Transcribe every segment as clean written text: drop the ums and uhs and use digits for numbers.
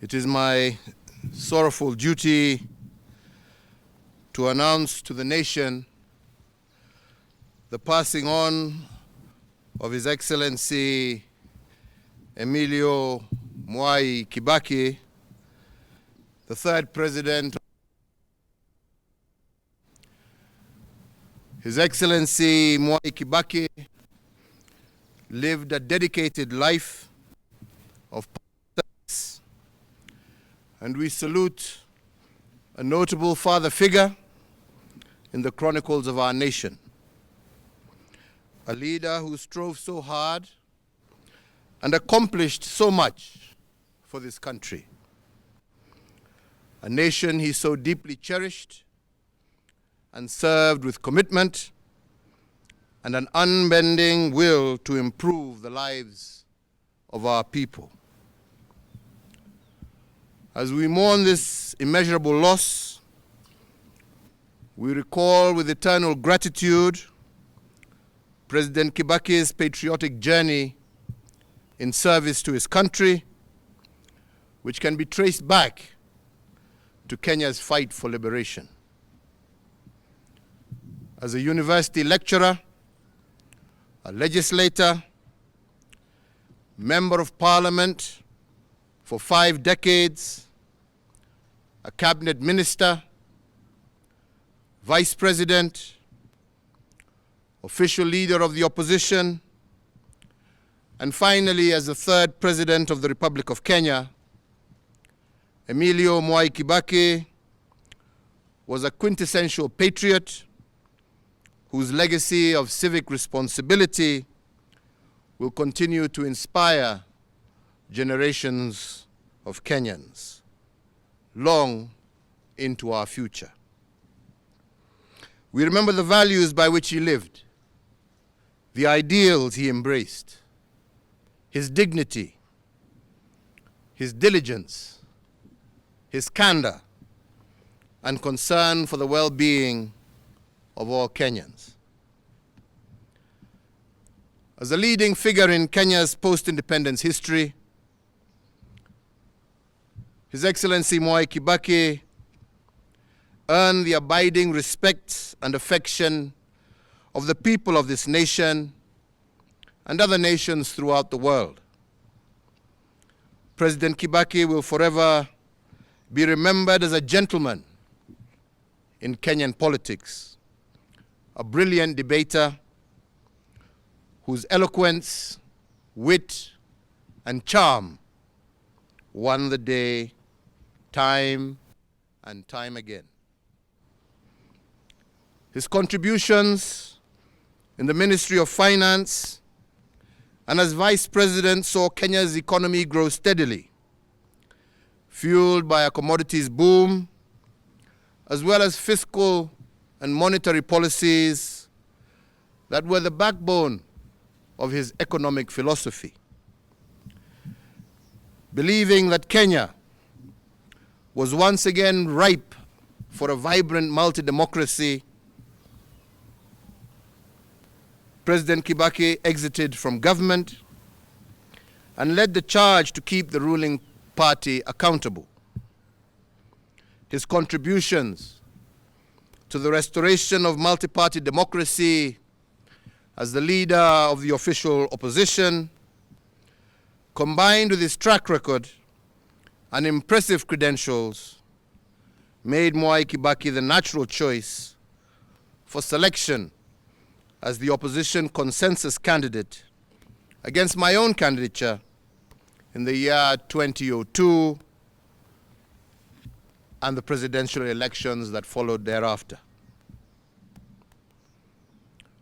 It is my sorrowful duty to announce to the nation the passing on of His Excellency Mwai Kibaki, the third president. His Excellency Mwai Kibaki lived a dedicated life of service, and we salute a notable father figure in the chronicles of our nation. A leader who strove so hard and accomplished so much for this country. A nation he so deeply cherished and served with commitment and an unbending will to improve the lives of our people. As we mourn this immeasurable loss, we recall with eternal gratitude President Kibaki's patriotic journey in service to his country, which can be traced back to Kenya's fight for liberation. As a university lecturer, a legislator, member of parliament for 5 decades, a cabinet minister, vice president, official leader of the opposition, and finally as the third president of the Republic of Kenya, Mwai Kibaki was a quintessential patriot whose legacy of civic responsibility will continue to inspire generations of Kenyans long into our future. We remember the values by which he lived, the ideals he embraced, his dignity, his diligence, his candor, and concern for the well-being of all Kenyans. As a leading figure in Kenya's post-independence history, His Excellency Mwai Kibaki earned the abiding respect and affection of the people of this nation and other nations throughout the world. President Kibaki will forever be remembered as a gentleman in Kenyan politics, a brilliant debater whose eloquence, wit, and charm won the day time and time again. His contributions in the Ministry of Finance and as Vice President saw Kenya's economy grow steadily, fueled by a commodities boom, as well as fiscal and monetary policies that were the backbone of his economic philosophy. Believing that Kenya was once again ripe for a vibrant multi-democracy, President Kibaki exited from government and led the charge to keep the ruling party accountable. His contributions to the restoration of multi-party democracy as the leader of the official opposition, combined with his track record and impressive credentials, made Mwai Kibaki the natural choice for selection as the opposition consensus candidate against my own candidature in the year 2002 and the presidential elections that followed thereafter.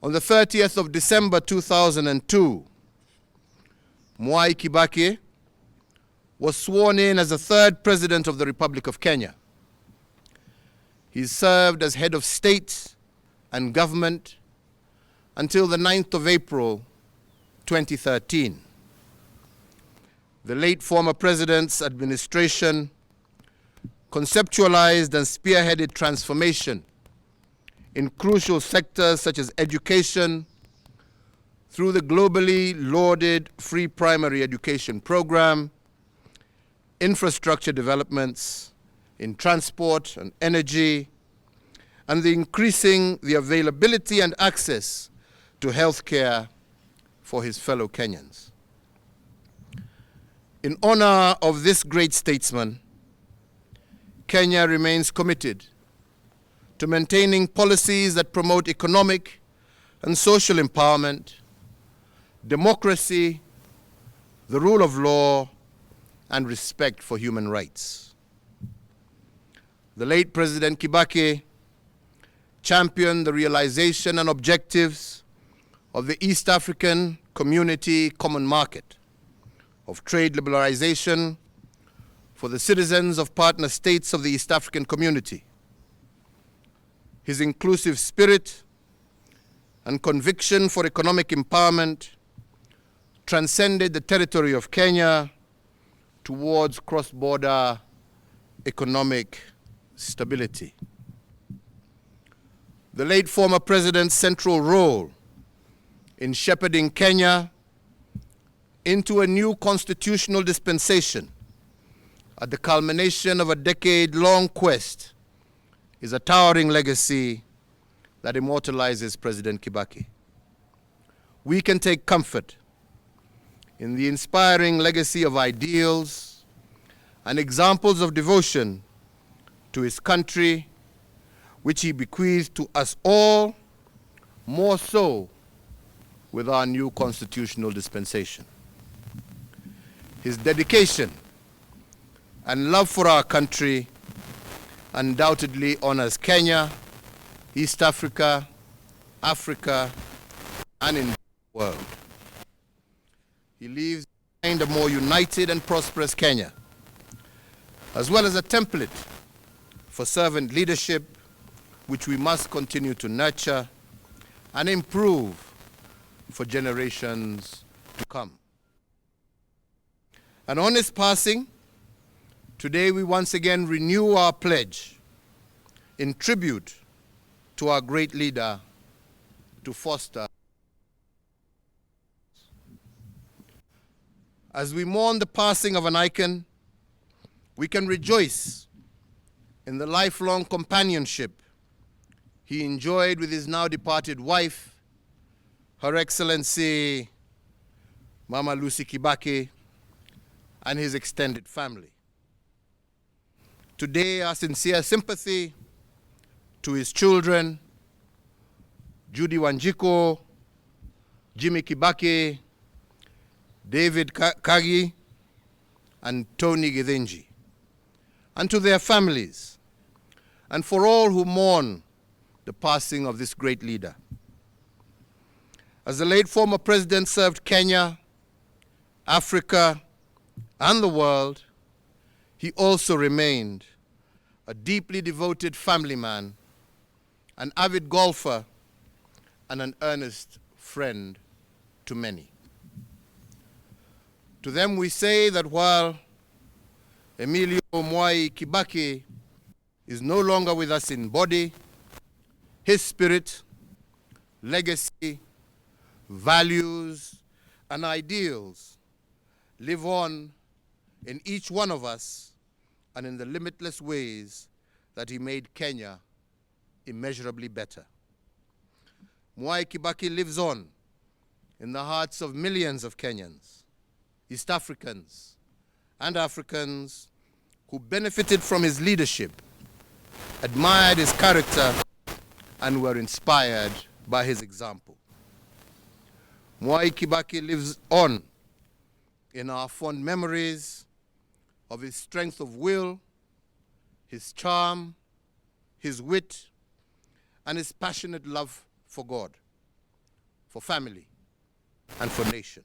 On the 30th of December 2002, Mwai Kibaki was sworn in as the third president of the Republic of Kenya. He served as head of state and government until the 9th of April 2013. The late former president's administration conceptualized and spearheaded transformation in crucial sectors such as education through the globally lauded free primary education program, infrastructure developments in transport and energy, and increasing the availability and access to health care for his fellow Kenyans. In honor of this great statesman, Kenya remains committed to maintaining policies that promote economic and social empowerment, democracy, the rule of law, and respect for human rights. The late President Kibaki championed the realization and objectives of the East African Community Common Market, of trade liberalization for the citizens of partner states of the East African Community. His inclusive spirit and conviction for economic empowerment transcended the territory of Kenya towards cross-border economic stability. The late former president's central role in shepherding Kenya into a new constitutional dispensation at the culmination of a decade-long quest is a towering legacy that immortalizes President Kibaki. We can take comfort in the inspiring legacy of ideals and examples of devotion to his country, which he bequeathed to us all, more so with our new constitutional dispensation. His dedication and love for our country undoubtedly honors Kenya, East Africa, Africa, and in the world. He leaves behind a more united and prosperous Kenya, as well as a template for servant leadership, which we must continue to nurture and improve for generations to come. And on his passing, today we once again renew our pledge in tribute to our great leader to foster. As we mourn the passing of an icon, we can rejoice in the lifelong companionship he enjoyed with his now departed wife, Her Excellency Mama Lucy Kibaki, and his extended family. Today, our sincere sympathy to his children, Judy Wanjiko, Jimmy Kibaki, David Kagi, and Tony Githinji, and to their families, and for all who mourn the passing of this great leader. As the late former president served Kenya, Africa, and the world, he also remained a deeply devoted family man, an avid golfer, and an earnest friend to many. To them we say that while Emilio Mwai Kibaki is no longer with us in body, his spirit, legacy, values, and ideals live on in each one of us and in the limitless ways that he made Kenya immeasurably better. Mwai Kibaki lives on in the hearts of millions of Kenyans, East Africans, and Africans who benefited from his leadership, admired his character, and were inspired by his example. Mwai Kibaki lives on in our fond memories of his strength of will, his charm, his wit, and his passionate love for God, for family, and for nation.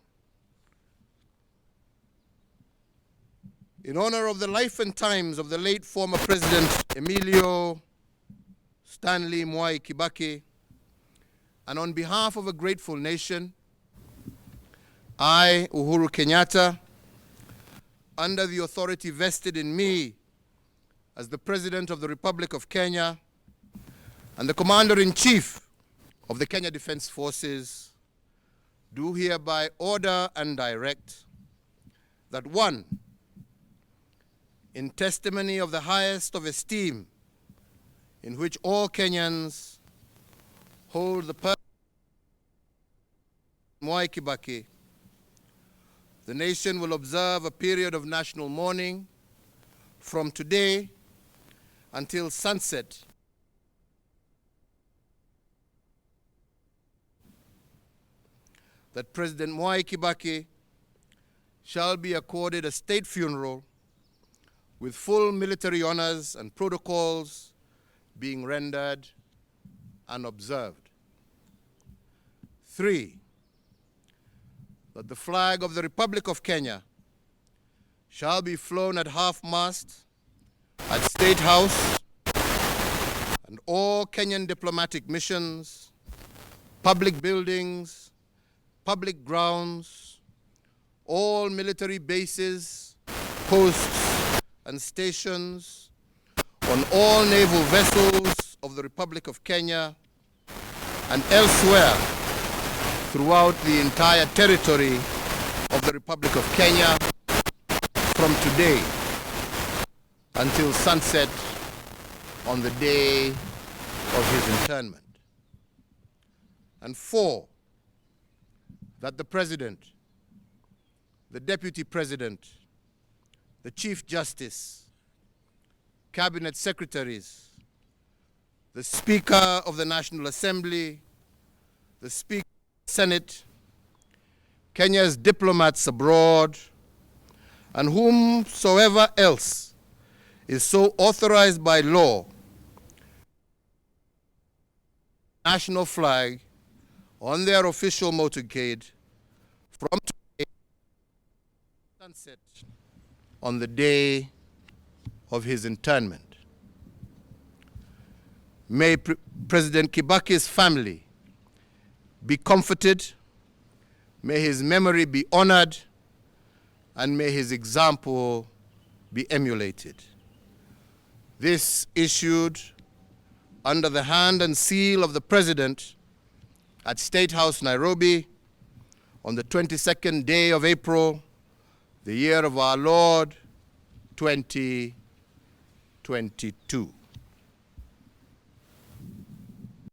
In honor of the life and times of the late former President Emilio Stanley Mwai Kibaki, and on behalf of a grateful nation, I, Uhuru Kenyatta, under the authority vested in me as the President of the Republic of Kenya and the Commander-in-Chief of the Kenya Defense Forces, do hereby order and direct that 1, in testimony of the highest of esteem in which all Kenyans hold the person of Mwai Kibaki, the nation will observe a period of national mourning from today until sunset that President Mwai Kibaki shall be accorded a state funeral with full military honors and protocols being rendered and observed. 3, that the flag of the Republic of Kenya shall be flown at half-mast at State House and all Kenyan diplomatic missions, public buildings, public grounds, all military bases, posts, and stations, on all naval vessels of the Republic of Kenya, and elsewhere throughout the entire territory of the Republic of Kenya from today until sunset on the day of his internment. And 4, that the President, the Deputy President, the Chief Justice, Cabinet Secretaries, the Speaker of the National Assembly, the Speaker of the Senate, Kenya's diplomats abroad, and whomsoever else is so authorized by law, national flag on their official motorcade from today sunset on the day of his internment. May President Kibaki's family be comforted, may his memory be honored, and may his example be emulated. This issued under the hand and seal of the President at State House, Nairobi, on the 22nd day of April, the year of our Lord, 2022.